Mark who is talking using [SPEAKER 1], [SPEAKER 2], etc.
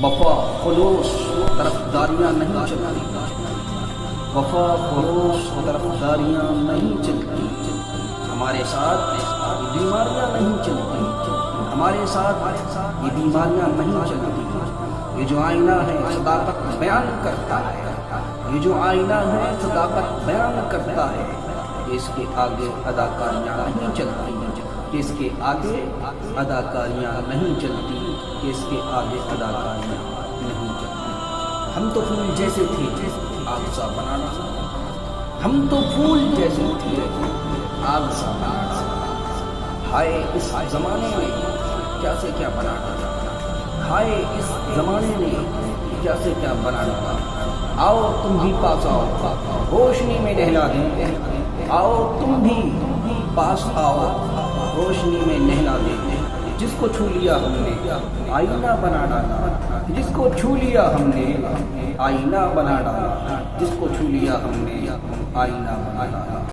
[SPEAKER 1] وفا خلوص طرفداریاں نہیں چلتی، وفا خلوص طرفداریاں نہیں چلتی، ہمارے ساتھ یہ بیماریاں نہیں چلتی، ہمارے ساتھ یہ بیماریاں نہیں چلتی۔ یہ جو آئینہ ہے صداقت بیان کرتا ہے، یہ جو آئینہ ہے صداقت بیان کرتا ہے کہ اس کے آگے اداکاریاں نہیں چلتی، کہ اس کے آگے اداکاریاں نہیں چلتی، کہ اس کے آگے اداکاریاں نہیں چلتی۔ ہم تو پھول جیسے تھے آگ سا بنانا، ہم تو پھول جیسے تھے آگ سا بنانا، ہائے اس زمانے میں کیا سے کیا بنانا، ہائے اس زمانے نے کیا سے کیا بنانا۔ آؤ تم بھی پاس آؤ، روشنی میں نہلا دیں، آؤ تم بھی پاس آؤ، روشنی میں نہلا دیں۔ جس کو چھو لیا ہم نے آئینہ بنا ڈالا، جس کو چھو لیا ہم نے آئینہ بنا ڈالا، جس کو چھو لیا ہم نے آئینہ بنا ڈالا۔